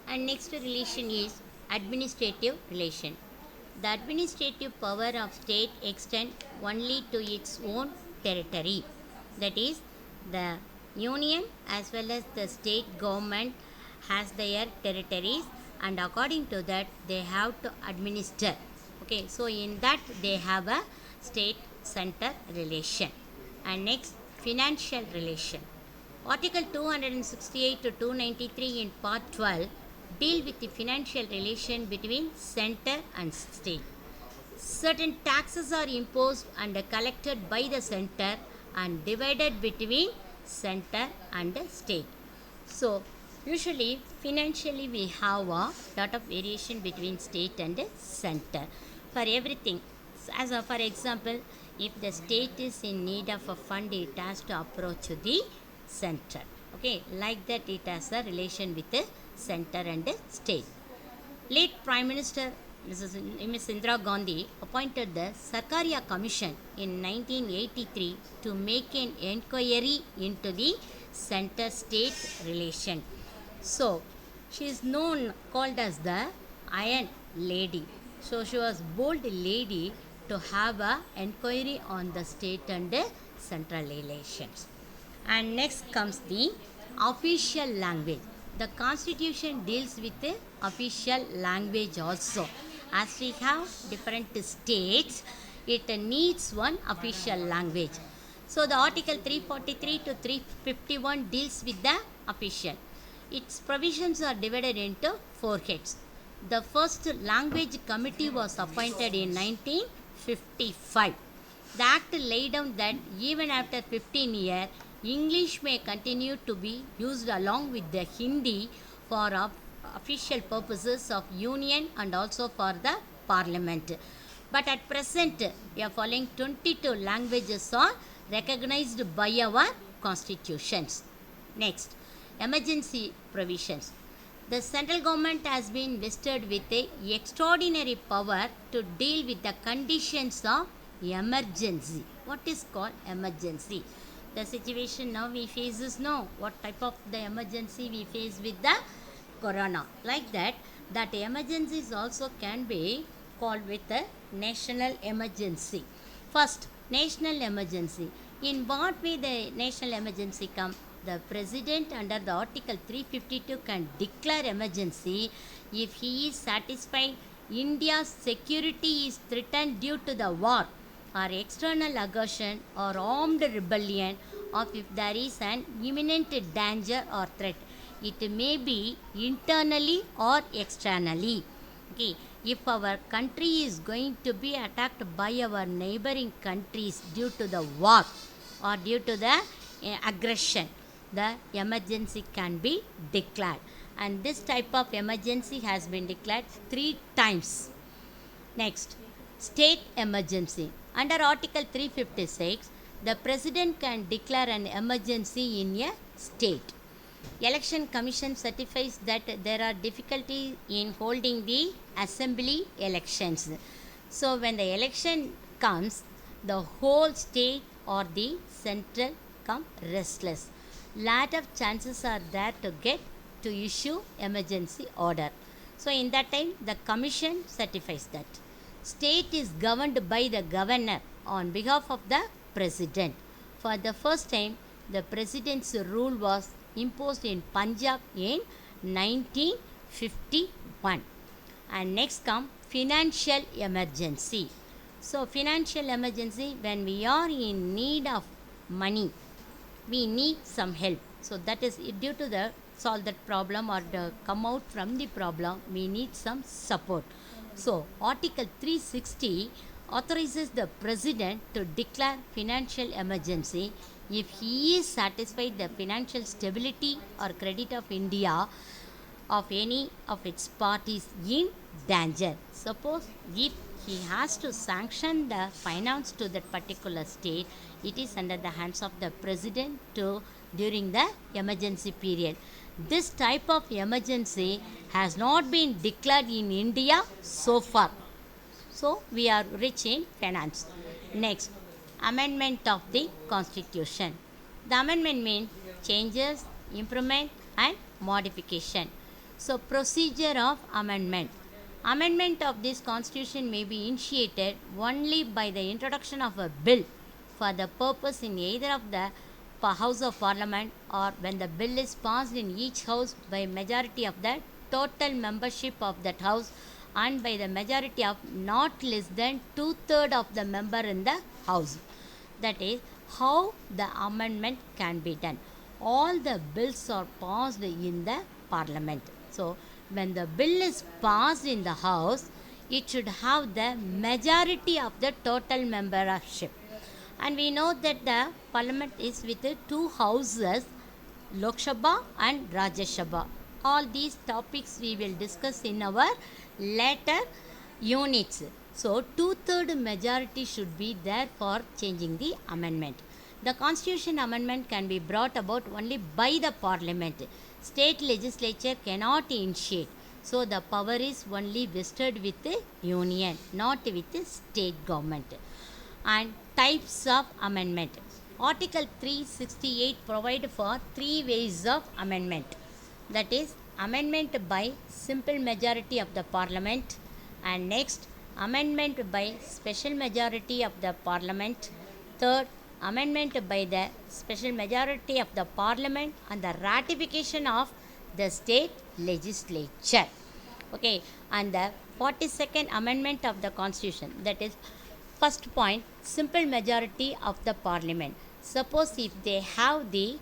And next relation is administrative relation. The administrative power of state extend only to its own territory. That is, the union as well as the state government has their territories, and according to that they have to administer. Okay, so in that they have a state center relation. And next, financial relation. Article 268 to 293 in Part 12 deal with the financial relation between center and state. Certain taxes are imposed and collected by the center and divided between center and state. So, usually financially we have a lot of variation between state and center for everything. As for example, if the state is in need of a fund, it has to approach the center. Okay, like that it has a relation with the center and the state. Late Prime Minister Ms. Indira Gandhi appointed the Sarkaria Commission in 1983 to make an inquiry into the center-state relation. So, she is called as the Iron Lady. So, she was bold lady to have a inquiry on the state and central relations. And next comes the official language. The constitution deals with the official language also. As we have different states, it needs one official language. So the article 343 to 351 deals with the official. Its provisions are divided into four heads. The first language committee was appointed in 1955. The act laid down that even after 15 years, English may continue to be used along with the Hindi for official purposes of union and also for the parliament. But at present, we are following 22 languages are recognized by our constitutions. Next, emergency provisions. The central government has been vested with a extraordinary power to deal with the conditions of emergency. What is called emergency? The situation now we face is no. What type of the emergency we face with the corona? Like that, that emergencies also can be called with a national emergency. First, national emergency. In what way the national emergency come? The president under the article 352 can declare emergency if he is satisfied India's security is threatened due to the war or external aggression or armed rebellion, or if there is an imminent danger or threat. It may be internally or externally. Okay, if our country is going to be attacked by our neighboring countries due to the war or due to the aggression, the emergency can be declared. And this type of emergency has been declared 3 times. Next, state emergency. Under Article 356, the President can declare an emergency in a state. Election Commission certifies that there are difficulties in holding the assembly elections. So when the election comes, the whole state or the central come restless. Lot of chances are there to issue emergency order. So in that time, the commission certifies that. State is governed by the governor on behalf of the president. For the first time, the president's rule was imposed in Punjab in 1951. And next come financial emergency. So financial emergency, when we are in need of money, we need some help. So that is due to the solve that problem or come out from the problem, we need some support. So Article 360 authorizes the president to declare financial emergency if he is satisfied the financial stability or credit of India of any of its parties in danger. Suppose if he has to sanction the finance to that particular state, it is under the hands of the president to during the emergency period. This type of emergency has not been declared in India so far. So we are rich in finance. Next, amendment of the constitution. The amendment means changes, improvement and modification. So, procedure of amendment. Amendment of this constitution may be initiated only by the introduction of a bill for the purpose in either of the House of Parliament, or when the bill is passed in each house by majority of the total membership of that house and by the majority of not less than two-thirds of the member in the house. That is how the amendment can be done. All the bills are passed in the parliament. So, when the bill is passed in the house, it should have the majority of the total membership. And we know that the parliament is with the two houses, Lok Sabha and Rajya Sabha. All these topics we will discuss in our later units. So, two-third majority should be there for changing the amendment. The constitution amendment can be brought about only by the parliament. State legislature cannot initiate. So, the power is only vested with the union, not with the state government. And types of amendment. Article 368 provide for three ways of amendment. That is amendment by simple majority of the parliament, and next amendment by special majority of the parliament, third amendment by the special majority of the parliament and the ratification of the state legislature. Okay, and the 42nd amendment of the constitution, that is first point, simple majority of the parliament. Suppose if they have the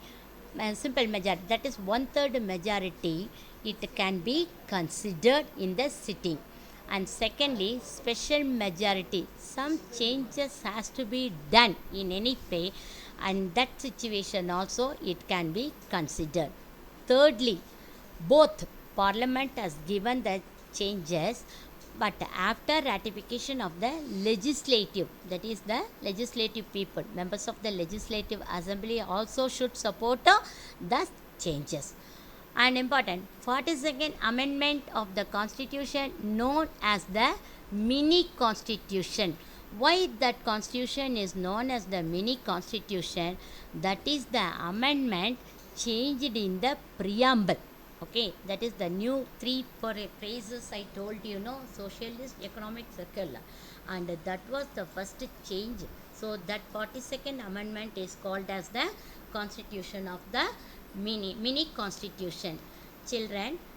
simple majority, that is one-third majority, it can be considered in the sitting. And secondly, special majority, some changes has to be done in any way, and that situation also it can be considered. Thirdly, both parliament has given the changes, but after ratification of the legislative, that is the legislative people, members of the legislative assembly also should support the changes. And important, 42nd amendment of the constitution known as the mini constitution. Why that constitution is known as the mini constitution? That is the amendment changed in the preamble. Okay, that is the new three phrases I told you, know, socialist economic circle, and that was the first change. So that 42nd amendment is called as the constitution of the mini constitution. Children,